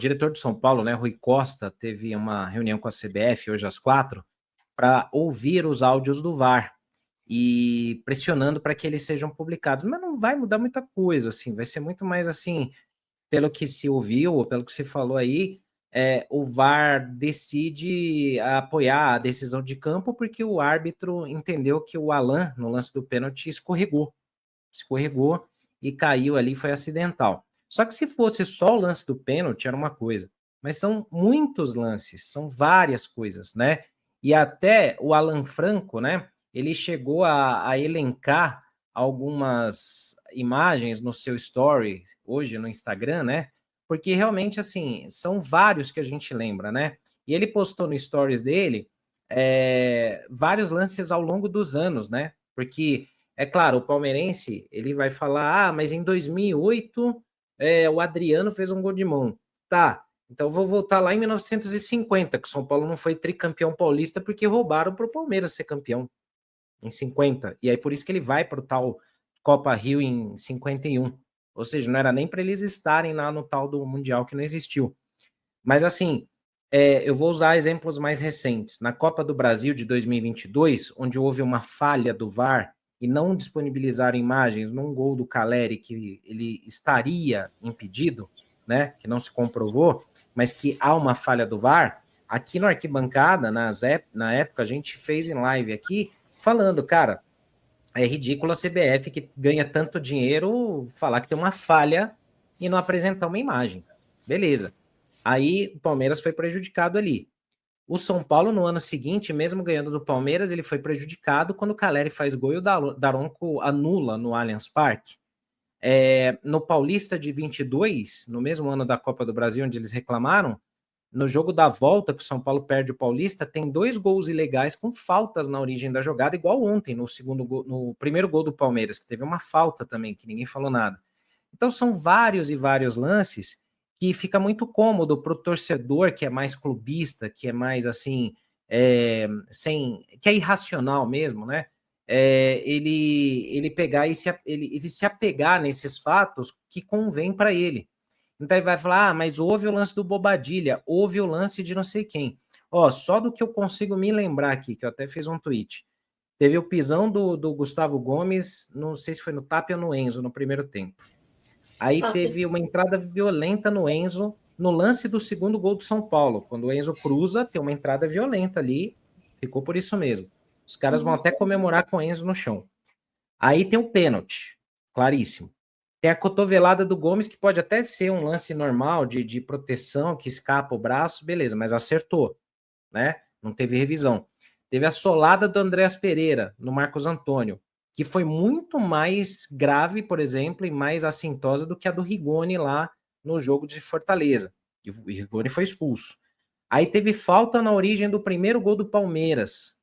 diretor de São Paulo, né, Rui Costa, teve uma reunião com a CBF hoje às 4 para ouvir os áudios do VAR e pressionando para que eles sejam publicados. Mas não vai mudar muita coisa, assim, vai ser muito mais assim, pelo que se ouviu, ou pelo que se falou aí, o VAR decide apoiar a decisão de campo porque o árbitro entendeu que o Alan, no lance do pênalti, escorregou e caiu ali, foi acidental. Só que se fosse só o lance do pênalti, era uma coisa. Mas são muitos lances, são várias coisas, né? E até o Alan Franco, né? Ele chegou a elencar algumas imagens no seu story, hoje no Instagram, né? Porque realmente, assim, são vários que a gente lembra, né? E ele postou no stories dele vários lances ao longo dos anos, né? Porque, é claro, o palmeirense, ele vai falar, mas em 2008 o Adriano fez um gol de mão. Tá, então vou voltar lá em 1950, que o São Paulo não foi tricampeão paulista porque roubaram para o Palmeiras ser campeão em 50. E aí por isso que ele vai para o tal Copa Rio em 51. Ou seja, não era nem para eles estarem lá no tal do Mundial que não existiu. Mas assim, eu vou usar exemplos mais recentes. Na Copa do Brasil de 2022, onde houve uma falha do VAR e não disponibilizaram imagens num gol do Caleri que ele estaria impedido, né, que não se comprovou, mas que há uma falha do VAR, aqui no Arquibancada, na época, a gente fez em live aqui, falando, cara, é ridículo a CBF, que ganha tanto dinheiro, falar que tem uma falha e não apresentar uma imagem. Beleza. Aí o Palmeiras foi prejudicado ali. O São Paulo, no ano seguinte, mesmo ganhando do Palmeiras, ele foi prejudicado quando o Caleri faz gol e o Daronco anula no Allianz Parque. No Paulista de 22, no mesmo ano da Copa do Brasil, onde eles reclamaram, no jogo da volta, que o São Paulo perde o Paulista, tem 2 gols ilegais com faltas na origem da jogada, igual ontem, no primeiro gol do Palmeiras, que teve uma falta também, que ninguém falou nada. Então são vários e vários lances que fica muito cômodo para o torcedor que é mais clubista, que é mais assim, que é irracional mesmo, né? Ele pegar e ele se apegar nesses fatos que convém para ele. Então ele vai falar, mas houve o lance do Bobadilha, houve o lance de não sei quem. Ó, só do que eu consigo me lembrar aqui, que eu até fiz um tweet. Teve o pisão do Gustavo Gomes, não sei se foi no Tapia ou no Enzo, no primeiro tempo. Aí teve uma entrada violenta no Enzo, no lance do segundo gol do São Paulo. Quando o Enzo cruza, tem uma entrada violenta ali, ficou por isso mesmo. Os caras vão até comemorar com o Enzo no chão. Aí tem o pênalti, claríssimo. Tem a cotovelada do Gomes, que pode até ser um lance normal de proteção, que escapa o braço, beleza, mas acertou, né? Não teve revisão. Teve a solada do Andréas Pereira no Marcos Antônio, que foi muito mais grave, por exemplo, e mais assintosa do que a do Rigoni lá no jogo de Fortaleza. E o Rigoni foi expulso. Aí teve falta na origem do primeiro gol do Palmeiras.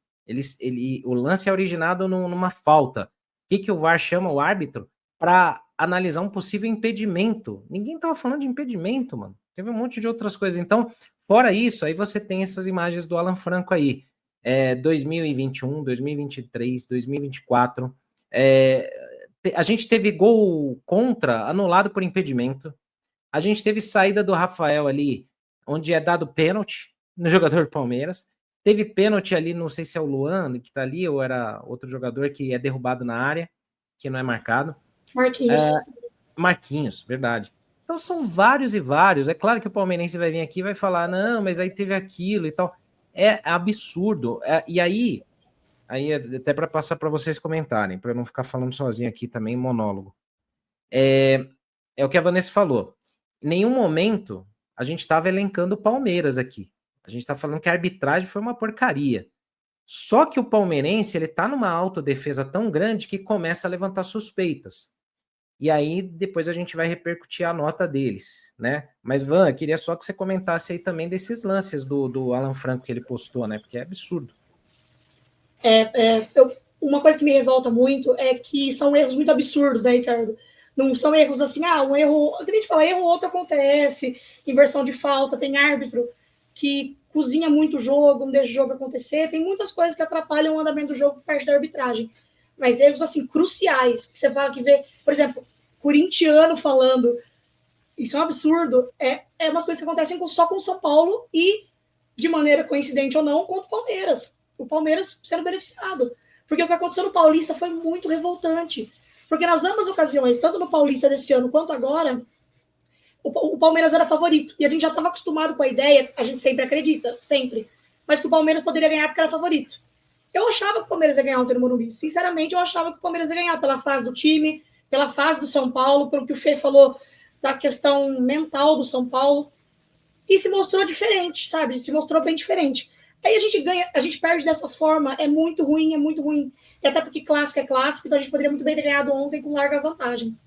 O lance é originado numa falta. O que o VAR chama o árbitro? Para analisar um possível impedimento. Ninguém estava falando de impedimento, mano. Teve um monte de outras coisas. Então, fora isso, aí você tem essas imagens do Alan Franco aí. 2021, 2023, 2024. A gente teve gol contra, anulado por impedimento. A gente teve saída do Rafael ali, onde é dado pênalti no jogador do Palmeiras. Teve pênalti ali, não sei se é o Luan que tá ali, ou era outro jogador que é derrubado na área, que não é marcado. Marquinhos, verdade. Então são vários e vários. É claro que o palmeirense vai vir aqui e vai falar, não, mas aí teve aquilo e tal. É absurdo. E aí até para passar para vocês comentarem, para eu não ficar falando sozinho aqui também, monólogo. É o que a Vanessa falou. Em nenhum momento a gente estava elencando o Palmeiras aqui. A gente está falando que a arbitragem foi uma porcaria. Só que o palmeirense ele está numa autodefesa tão grande que começa a levantar suspeitas. E aí depois a gente vai repercutir a nota deles, né? Mas, Van, eu queria só que você comentasse aí também desses lances do Alan Franco que ele postou, né? Porque é absurdo. Uma coisa que me revolta muito é que são erros muito absurdos, né, Ricardo? Não são erros assim, um erro, a gente fala, erro outro acontece, inversão de falta, tem árbitro que cozinha muito o jogo, não deixa o jogo acontecer, tem muitas coisas que atrapalham o andamento do jogo por parte da arbitragem. Mas erros, assim, cruciais, que você fala que vê, por exemplo, corintiano falando Isso é um absurdo. É umas coisas que acontecem só com o São Paulo e, de maneira coincidente ou não, contra o Palmeiras. O Palmeiras sendo beneficiado. Porque o que aconteceu no Paulista foi muito revoltante. Porque nas ambas ocasiões, tanto no Paulista desse ano quanto agora, o Palmeiras era favorito. E a gente já estava acostumado com a ideia, a gente sempre acredita, sempre, mas que o Palmeiras poderia ganhar porque era favorito. Eu achava que o Palmeiras ia ganhar ontem no Morumbi. Sinceramente, eu achava que o Palmeiras ia ganhar pela fase do time, pela fase do São Paulo, pelo que o Fê falou da questão mental do São Paulo. E se mostrou diferente, sabe? Se mostrou bem diferente. Aí a gente ganha, a gente perde dessa forma, é muito ruim, é muito ruim. E até porque clássico é clássico, então a gente poderia muito bem ter ganhado ontem com larga vantagem.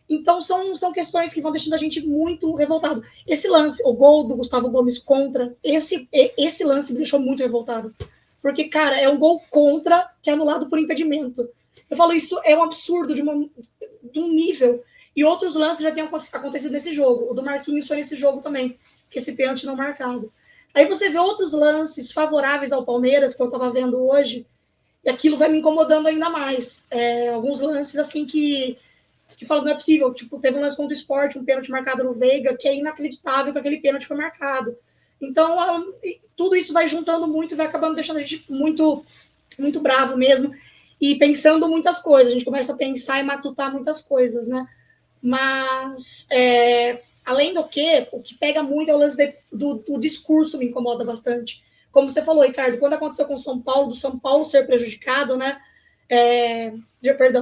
Então são questões que vão deixando a gente muito revoltado. Esse lance, o gol do Gustavo Gomes contra, esse lance me deixou muito revoltado. Porque, cara, é um gol contra que é anulado por impedimento. Eu falo, isso é um absurdo de um nível. E outros lances já tinham acontecido nesse jogo. O do Marquinhos foi nesse jogo também, que esse pênalti não marcado. Aí você vê outros lances favoráveis ao Palmeiras, que eu estava vendo hoje, e aquilo vai me incomodando ainda mais. Alguns lances, assim, que fala que não é possível. Tipo, teve um lance contra o Sport, um pênalti marcado no Veiga, que é inacreditável que aquele pênalti foi marcado. Então, tudo isso vai juntando muito e vai acabando deixando a gente muito, muito bravo mesmo. E pensando muitas coisas. A gente começa a pensar e matutar muitas coisas, né? Mas, além do que, o que pega muito é o lance do discurso, me incomoda bastante. Como você falou, Ricardo, quando aconteceu com o São Paulo, do São Paulo ser prejudicado, né?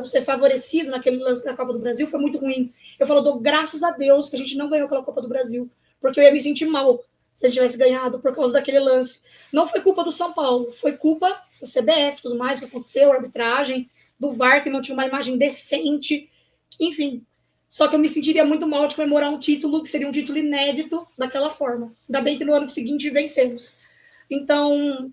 Ser favorecido naquele lance da Copa do Brasil, foi muito ruim. Eu falo, dou graças a Deus que a gente não ganhou aquela Copa do Brasil, porque eu ia me sentir mal se a gente tivesse ganhado por causa daquele lance. Não foi culpa do São Paulo, foi culpa da CBF, tudo mais que aconteceu, a arbitragem, do VAR, que não tinha uma imagem decente, enfim. Só que eu me sentiria muito mal de comemorar um título que seria um título inédito daquela forma. Ainda bem que no ano seguinte vencemos. Então,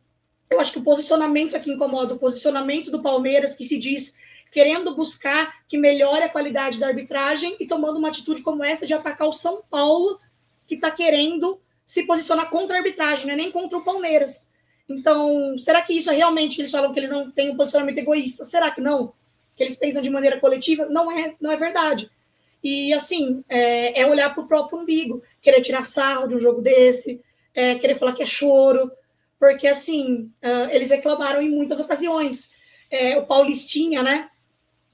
eu acho que o posicionamento aqui incomoda, o posicionamento do Palmeiras, que se diz querendo buscar que melhore a qualidade da arbitragem e tomando uma atitude como essa de atacar o São Paulo, que está querendo se posicionar contra a arbitragem, não é nem contra o Palmeiras. Então, será que isso é realmente, eles falam que eles não têm um posicionamento egoísta? Será que não? Que eles pensam de maneira coletiva? Não é verdade. E, assim, é olhar para o próprio umbigo, querer tirar sarro de um jogo desse, querer falar que é choro, porque, assim, eles reclamaram em muitas ocasiões. O Paulistinha, né,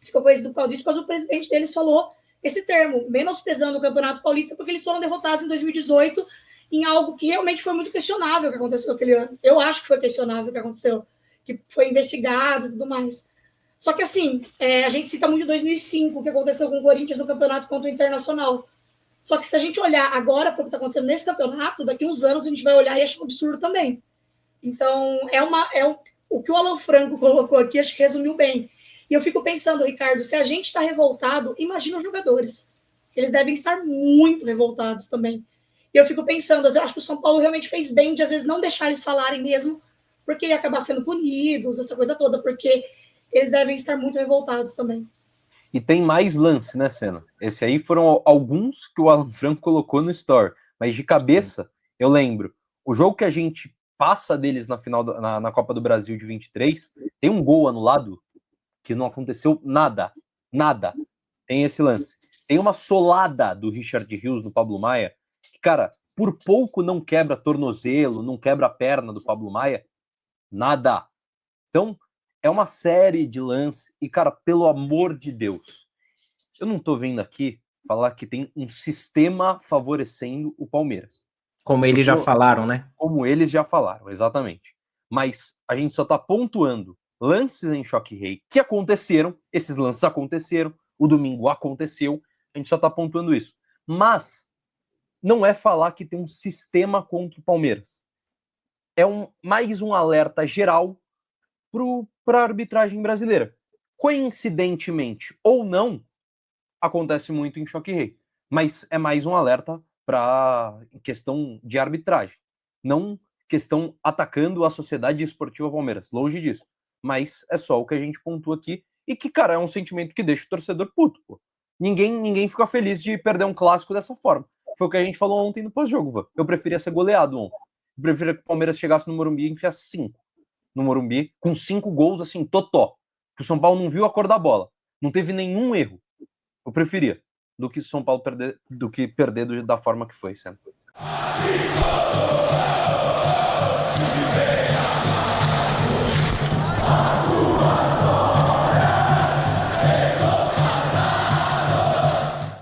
ficou conhecido do Paulista, porque o presidente deles falou esse termo, menosprezando o Campeonato Paulista, porque eles foram derrotados em 2018 em algo que realmente foi muito questionável que aconteceu aquele ano. Eu acho que foi questionável o que aconteceu, que foi investigado e tudo mais. Só que, assim, a gente cita muito 2005, o que aconteceu com o Corinthians no campeonato contra o Internacional. Só que se a gente olhar agora para o que está acontecendo nesse campeonato, daqui uns anos a gente vai olhar e achar um absurdo também. Então, o que o Alan Franco colocou aqui, acho que resumiu bem. E eu fico pensando, Ricardo, se a gente está revoltado, imagina os jogadores. Eles devem estar muito revoltados também. E eu fico pensando, acho que o São Paulo realmente fez bem de, às vezes, não deixar eles falarem mesmo, porque ia acabar sendo punidos, essa coisa toda, porque eles devem estar muito revoltados também. E tem mais lance, né, Senna? Esse aí foram alguns que o Alan Franco colocou no Store. Mas de cabeça, eu lembro. O jogo que a gente passa deles na final na Copa do Brasil de 23, tem um gol anulado que não aconteceu nada. Nada. Tem esse lance. Tem uma solada do Richard Rios no Pablo Maia, que, cara, por pouco não quebra tornozelo, não quebra a perna do Pablo Maia. Nada. Então, é uma série de lances. E, cara, pelo amor de Deus, eu não tô vendo aqui falar que tem um sistema favorecendo o Palmeiras. Como eles já falaram, né? Como eles já falaram, exatamente. Mas a gente só tá pontuando lances em Choque Rei que aconteceram, esses lances aconteceram, o domingo aconteceu, a gente só tá pontuando isso. Mas não é falar que tem um sistema contra o Palmeiras. É mais um alerta geral para a arbitragem brasileira. Coincidentemente ou não, acontece muito em Choque Rei. Mas é mais um alerta para questão de arbitragem. Não questão atacando a Sociedade Esportiva Palmeiras. Longe disso. Mas é só o que a gente pontua aqui. E que, cara, é um sentimento que deixa o torcedor puto. Pô. Ninguém fica feliz de perder um clássico dessa forma. Foi o que a gente falou ontem no pós-jogo, Vô. Eu preferia ser goleado ontem. Eu preferia que o Palmeiras chegasse no Morumbi e enfiasse 5 no Morumbi, com 5 gols, assim, totó. Que o São Paulo não viu a cor da bola. Não teve nenhum erro. Eu preferia. do que o São Paulo perder da forma que foi sempre.